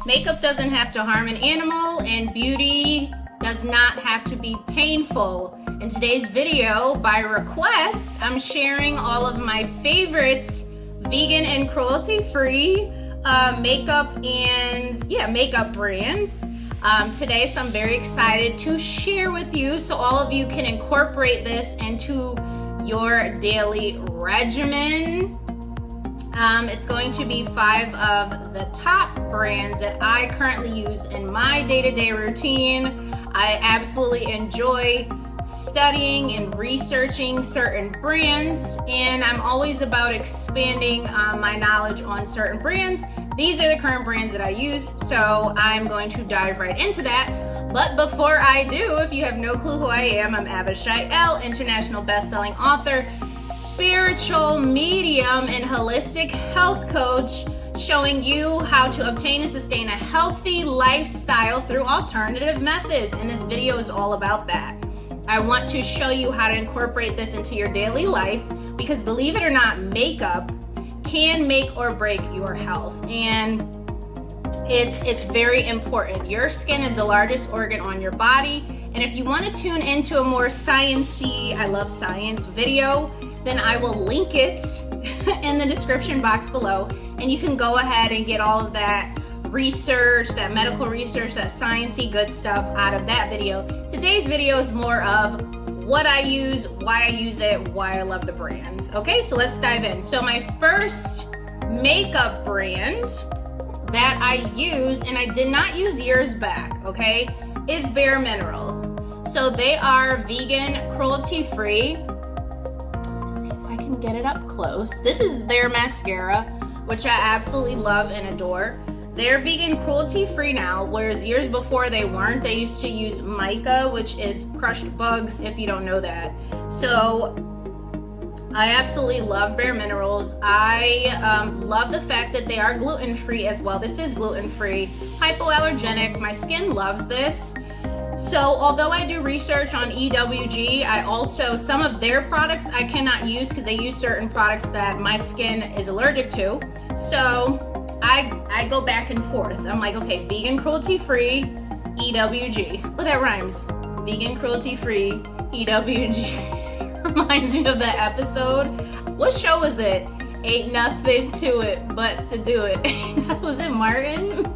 Makeup doesn't have to harm an animal, and beauty does not have to be painful. In today's video, by request, I'm sharing all of my favorites, vegan and cruelty-free makeup brands today. So I'm very excited to share with you so all of you can incorporate this into your daily regimen. It's going to be 5 of the top brands that I currently use in my day-to-day routine. I absolutely enjoy studying and researching certain brands, and I'm always about expanding my knowledge on certain brands. These are the current brands that I use, so I'm going to dive right into that. But before I do, if you have no clue who I am, I'm Anastasia, international best-selling author, spiritual medium, and holistic health coach, showing you how to obtain and sustain a healthy lifestyle through alternative methods. And this video is all about that. I want to show you how to incorporate this into your daily life, because believe it or not, makeup can make or break your health, and it's very important. Your skin is the largest organ on your body, and if you want to tune into a more sciencey, I love science video, then I will link it in the description box below, and you can go ahead and get all of that research, that medical research, that sciencey good stuff out of that video. Today's video is more of what I use, why I use it, why I love the brands. Okay, so let's dive in. So my first makeup brand that I use, and I did not use years back, okay, is Bare Minerals. So they are vegan, cruelty-free. Get it up close. This is their mascara, which I absolutely love and adore. They're vegan, cruelty-free now, whereas years before they weren't. They used to use mica, which is crushed bugs, if you don't know that. So I absolutely love Bare Minerals. I love the fact that they are gluten-free as well. This is gluten-free, hypoallergenic. My skin loves this. So although I do research on EWG, I also, some of their products I cannot use because they use certain products that my skin is allergic to. So I go back and forth. I'm like, okay, vegan, cruelty-free, EWG. Well, that rhymes. Vegan, cruelty-free, EWG. Reminds me of that episode. What show was it? Ain't nothing to it but to do it. Was it Martin?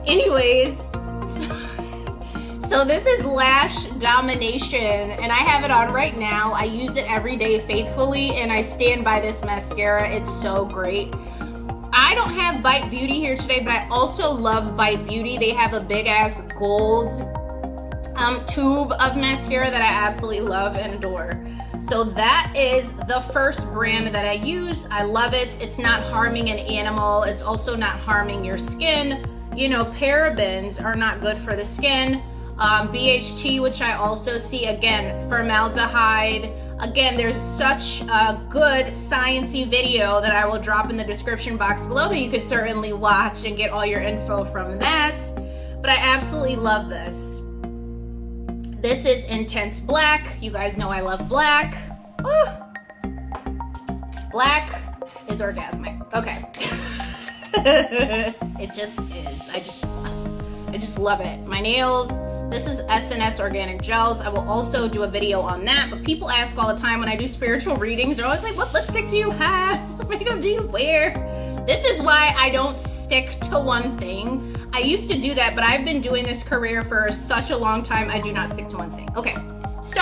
Anyways, so this is Lash Domination, and I have it on right now. I use it every day faithfully, and I stand by this mascara. It's so great. I don't have Bite Beauty here today, but I also love Bite Beauty. They have a big ass gold tube of mascara that I absolutely love and adore. So that is the first brand that I use. I love it. It's not harming an animal. It's also not harming your skin. You know, parabens are not good for the skin. BHT, which I also see, again, formaldehyde. Again, there's such a good sciencey video that I will drop in the description box below that you could certainly watch and get all your info from that. But I absolutely love this. This is Intense Black. You guys know I love black. Ooh. Black is orgasmic. Okay. It just is. I just love it. My nails. This is S&S Organic Gels. I will also do a video on that, but people ask all the time when I do spiritual readings, they're always like, what lipstick do you have? What makeup do you wear? This is why I don't stick to one thing. I used to do that, but I've been doing this career for such a long time, I do not stick to one thing. Okay, so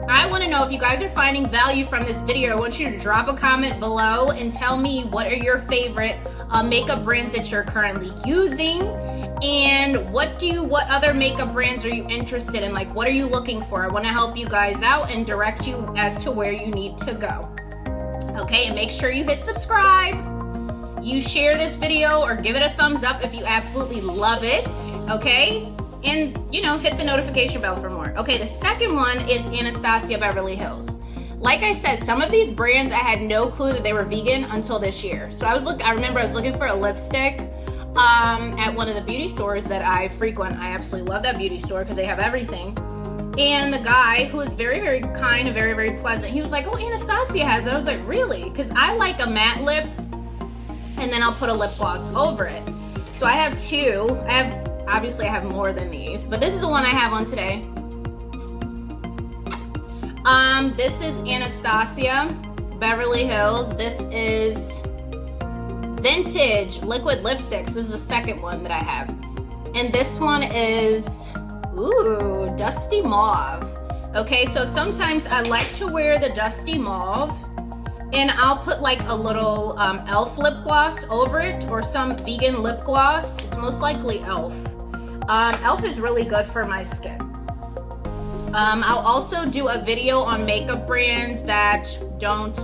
I wanna know if you guys are finding value from this video. I want you to drop a comment below and tell me what are your favorite makeup brands that you're currently using. And what other makeup brands are you interested in? Like, what are you looking for? I want to help you guys out and direct you as to where you need to go. Okay, and make sure you hit subscribe. You share this video or give it a thumbs up if you absolutely love it. Okay, and you know, hit the notification bell for more. Okay, the second one is Anastasia Beverly Hills. Like I said, some of these brands I had no clue that they were vegan until this year. So I remember I was looking for a lipstick at one of the beauty stores that I frequent. I absolutely love that beauty store because they have everything. And the guy, who was very, very kind and very, very pleasant, he was like, oh, Anastasia has it. I was like, really? Because I like a matte lip and then I'll put a lip gloss over it. So So I have two. Obviously I have more than these, but this is the one I have on today. This is Anastasia, Beverly Hills. This is vintage liquid lipsticks. This is the second one that I have. And this one is, ooh, dusty mauve. Okay, so sometimes I like to wear the dusty mauve and I'll put like a little e.l.f. lip gloss over it, or some vegan lip gloss. It's most likely e.l.f. e.l.f. is really good for my skin. I'll also do a video on makeup brands that don't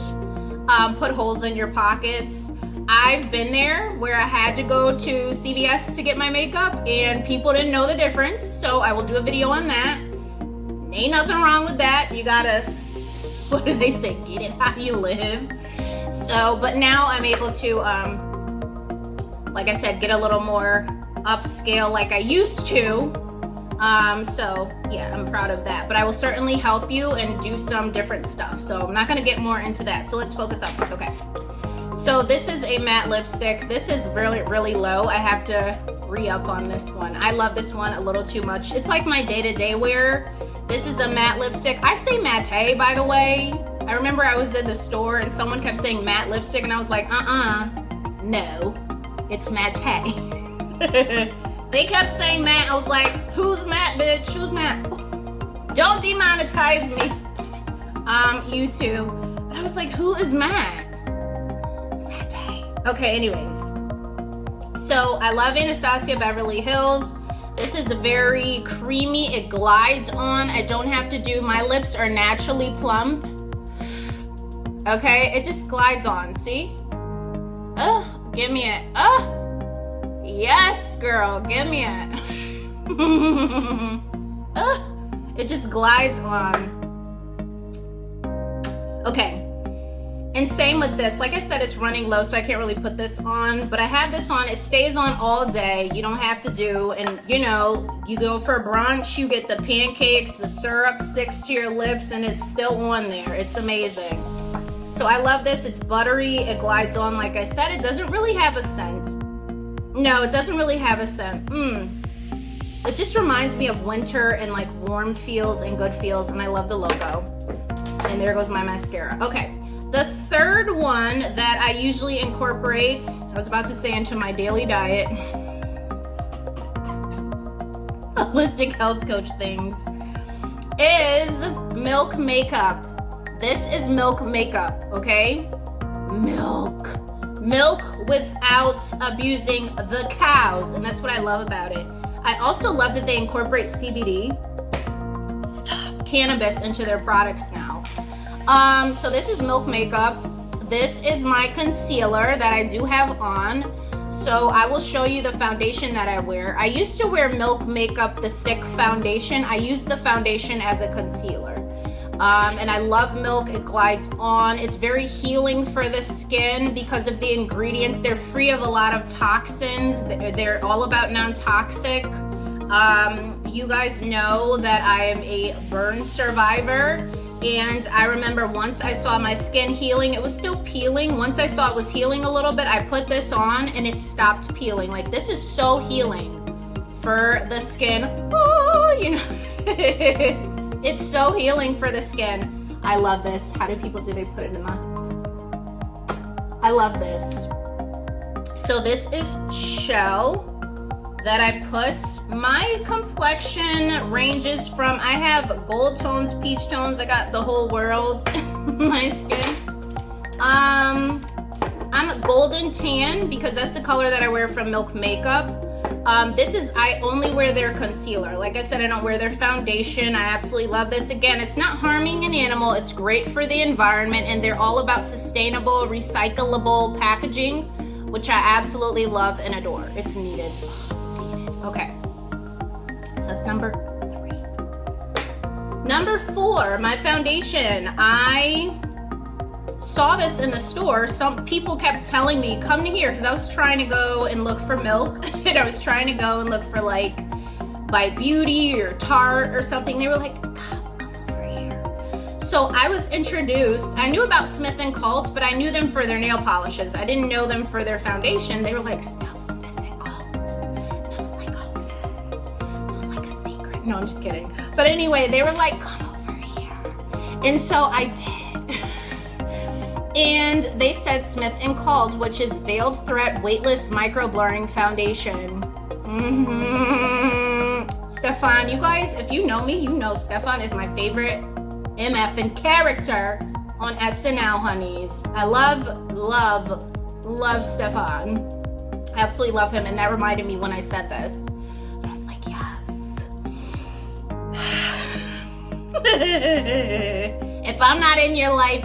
put holes in your pockets. I've been there where I had to go to CVS to get my makeup and people didn't know the difference, so I will do a video on that. Ain't nothing wrong with that. You gotta, what do they say, get it how you live. So, but now I'm able to, like I said, get a little more upscale like I used to. So yeah, I'm proud of that, but I will certainly help you and do some different stuff. So I'm not gonna get more into that. So let's focus on this, okay? So this is a matte lipstick. This is really, really low. I have to re-up on this one. I love this one a little too much. It's like my day-to-day wear. This is a matte lipstick. I say matte, by the way. I remember I was in the store and someone kept saying matte lipstick and I was like, no, it's matte. They kept saying matte. I was like, who's matte, bitch? Who's matte? Don't demonetize me, YouTube. And I was like, who is matte? It's matte. Okay, anyways. So I love Anastasia Beverly Hills. This is very creamy. It glides on. I don't have to do, my lips are naturally plump. Okay, it just glides on, see? Give me it. Yes, girl, give me it. It just glides on. Okay, and same with this. Like I said, it's running low, so I can't really put this on, but I have this on. It stays on all day. You don't have to do, and you know, you go for brunch, you get the pancakes, the syrup sticks to your lips, and it's still on there. It's amazing. So I love this. It's buttery. It glides on. Like I said, it doesn't really have a scent. No, it doesn't really have a scent. It just reminds me of winter and like warm feels and good feels, and I love the logo. And there goes my mascara. Okay, the third one that I usually incorporate, I was about to say into my daily diet, holistic health coach things, is Milk Makeup. This is Milk Makeup, okay? Milk without abusing the cows, and that's what I love about it. I also love that they incorporate CBD, cannabis into their products now. So this is Milk Makeup. This is my concealer that I do have on. So I will show you the foundation that I wear. I used to wear Milk Makeup, the stick foundation. I use the foundation as a concealer. And I love Milk. It glides on. It's very healing for the skin because of the ingredients. They're free of a lot of toxins. They're all about non-toxic. You guys know that I am a burn survivor, and I remember once I saw my skin healing, it was still peeling. Once I saw it was healing a little bit, I put this on and it stopped peeling. Like, this is so healing for the skin. Oh, you know. It's so healing for the skin. I love this. How do people, do they put it in the, I love this. So this is Shell that I put. My complexion ranges from, I have gold tones, peach tones, I got the whole world in my skin. I'm golden tan because that's the color that I wear from Milk Makeup. This is, I only wear their concealer. Like I said, I don't wear their foundation. I absolutely love this. Again, it's not harming an animal. It's great for the environment, and they're all about sustainable, recyclable packaging, which I absolutely love and adore. It's needed. Okay, so that's number 3. Number 4, my foundation. I saw this in the store. Some people kept telling me, come to here, because I was trying to go and look for Milk, and I was trying to go and look for like By Beauty or Tarte or something. They were like, come over here. So I was introduced, I knew about Smith & Colt, but I knew them for their nail polishes. I didn't know them for their foundation. They were like, smell Smith & Colt. No, I'm just kidding. But anyway, they were like, come over here. And so I did. And they said Smith & Called, which is Veiled Threat Weightless Micro Blurring Foundation. Stefan, you guys, if you know me, you know Stefan is my favorite MF and character on SNL, honeys. I love Stefan. Absolutely love him, and that reminded me when I said this. I was like, yes. If I'm not in your life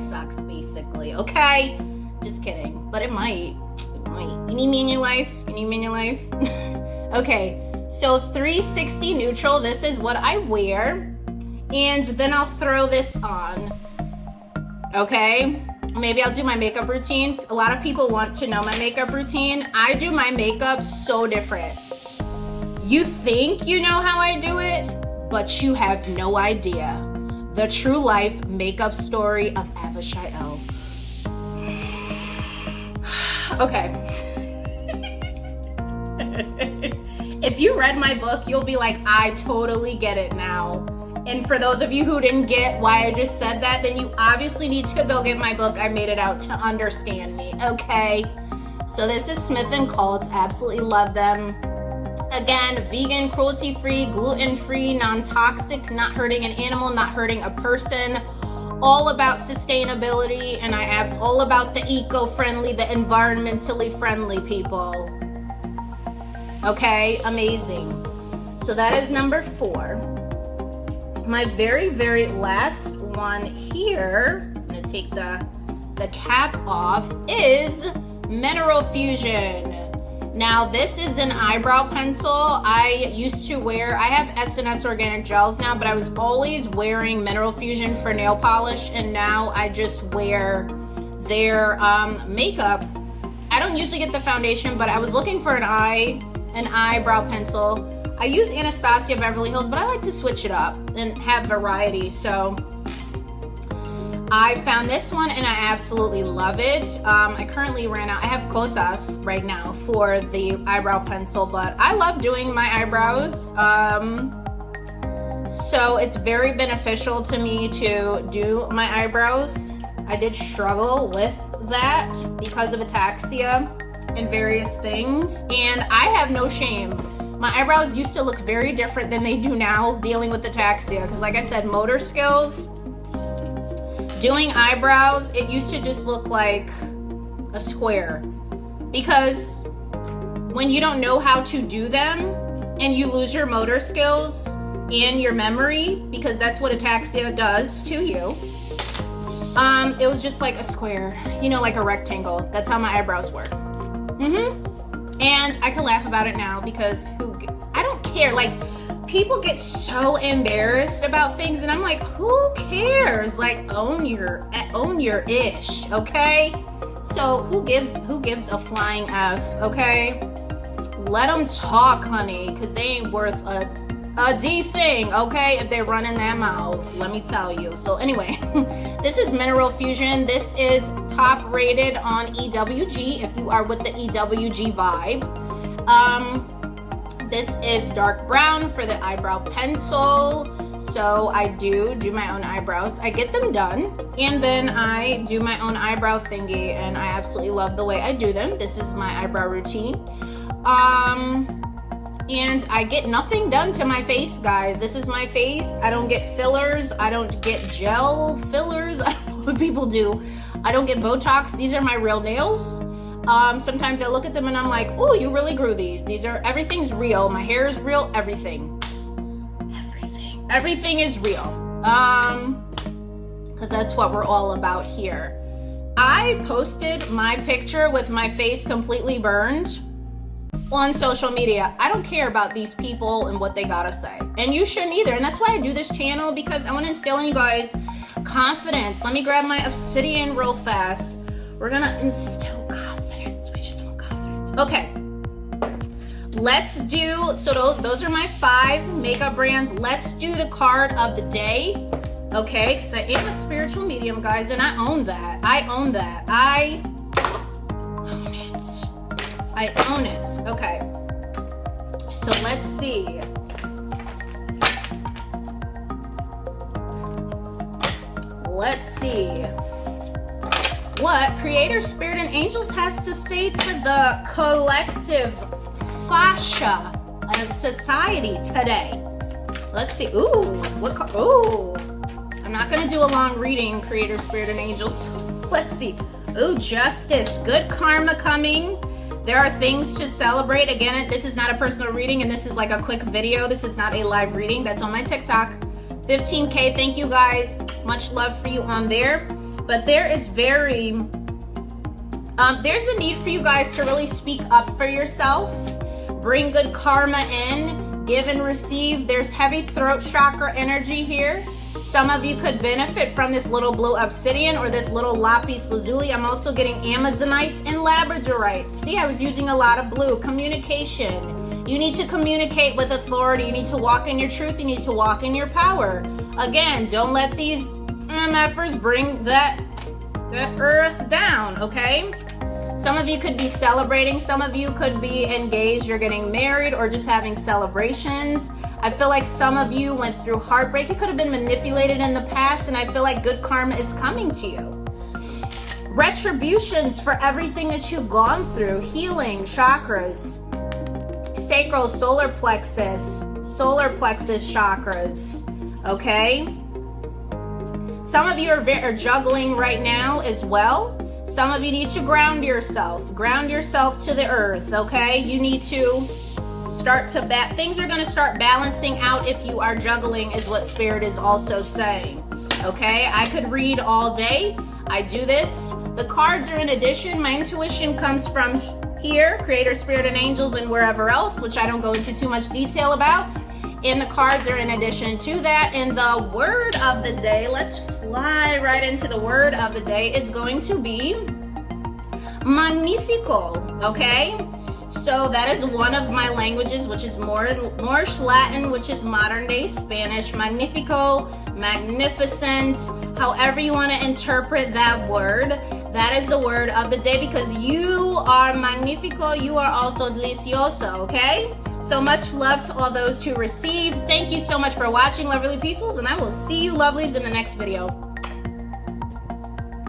sucks, basically, okay? Just kidding, but it might. You need me in your life? Okay, so 360 neutral, this is what I wear, and then I'll throw this on, okay? Maybe I'll do my makeup routine. A lot of people want to know my makeup routine. I do my makeup so different. You think you know how I do it, but you have no idea. The true life makeup story of Avashael. Okay. If you read my book, you'll be like, I totally get it now. And for those of you who didn't get why I just said that, then you obviously need to go get my book. I made it out to understand me, okay? So this is Smith & Called. Absolutely love them. Again, vegan, cruelty-free, gluten-free, non-toxic, not hurting an animal, not hurting a person. All about sustainability, and all about the eco-friendly, the environmentally friendly people. Okay, amazing. So that is number 4. My very, very last one here, I'm gonna take the cap off, is Mineral Fusion. Now this is an eyebrow pencil. I have S&S organic gels now, but I was always wearing Mineral Fusion for nail polish, and now I just wear their makeup. I don't usually get the foundation, but I was looking for an eyebrow pencil. I use Anastasia Beverly Hills, but I like to switch it up and have variety. So I found this one and I absolutely love it. I currently ran out. I have Cosas right now for the eyebrow pencil, but I love doing my eyebrows. So it's very beneficial to me to do my eyebrows. I did struggle with that because of ataxia and various things, and I have no shame. My eyebrows used to look very different than they do now dealing with ataxia, because like I said, motor skills, doing eyebrows, it used to just look like a square, because when you don't know how to do them and you lose your motor skills and your memory, because that's what ataxia does to you, it was just like a square, like a rectangle. That's how my eyebrows were. And I can laugh about it now because I don't care. Like, people get so embarrassed about things, and I'm like, who cares? Like, own your ish, okay? So who gives a flying F, okay? Let them talk, honey, because they ain't worth a D thing, okay? If they're running their mouth, let me tell you. So anyway, this is Mineral Fusion. This is top rated on EWG if you are with the EWG vibe. This is dark brown for the eyebrow pencil. So I do my own eyebrows. I get them done, and then I do my own eyebrow thingy, and I absolutely love the way I do them. This is my eyebrow routine. And I get nothing done to my face, guys. This is my face. I don't get fillers. I don't get gel fillers. I don't know what people do. I don't get Botox. These are my real nails. Sometimes I look at them and I'm like, oh, you really grew these. Everything's real. My hair is real. Everything is real. Because that's what we're all about here. I posted my picture with my face completely burned on social media. I don't care about these people and what they gotta say, and you shouldn't either. And that's why I do this channel, because I want to instill in you guys confidence. Let me grab my obsidian real fast. We're gonna instill confidence. We just want confidence. Okay, let's do, so those are my 5 makeup brands. Let's do the card of the day, okay? Because I am a spiritual medium, guys, and I own that. I own it. Okay, so let's see. let's see what Creator Spirit and Angels has to say to the collective fascia of society today. Let's see. Ooh, ooh. I'm not gonna do a long reading, Creator Spirit and Angels. Let's see. Ooh, Justice. Good karma coming. There are things to celebrate. Again, this is not a personal reading, and this is like a quick video. This is not a live reading. That's on my TikTok. 15K. Thank you guys. Much love for you on there. But there is there's a need for you guys to really speak up for yourself. Bring good karma in. Give and receive. There's heavy throat chakra energy here. Some of you could benefit from this little blue obsidian or this little lapis lazuli. I'm also getting amazonite and labradorite. See, I was using a lot of blue. Communication. You need to communicate with authority. You need to walk in your truth. You need to walk in your power. Again, don't let these MFers bring that earth down, okay? Some of you could be celebrating. Some of you could be engaged. You're getting married or just having celebrations. I feel like some of you went through heartbreak. It could have been manipulated in the past, and I feel like good karma is coming to you. Retributions for everything that you've gone through. Healing, chakras, sacral, solar plexus chakras, okay? Some of you are juggling right now as well. Some of you need to ground yourself to the earth, okay? You need to start to things are going to start balancing out if you are juggling, is what Spirit is also saying, okay? I could read all day. I do this. The cards are in addition. My intuition comes from here, Creator Spirit and Angels, and wherever else, which I don't go into too much detail about. And the cards are in addition to that. And the word of the day, let's fly right into the word of the day, is going to be magnifico, okay? So that is one of my languages, which is Moorish Latin, which is modern day Spanish. Magnifico, magnificent, however you want to interpret that word. That is the word of the day, because you are magnifico, you are also delicioso, okay? So much love to all those who receive. Thank you so much for watching, Lovely Peaceful, and I will see you lovelies in the next video.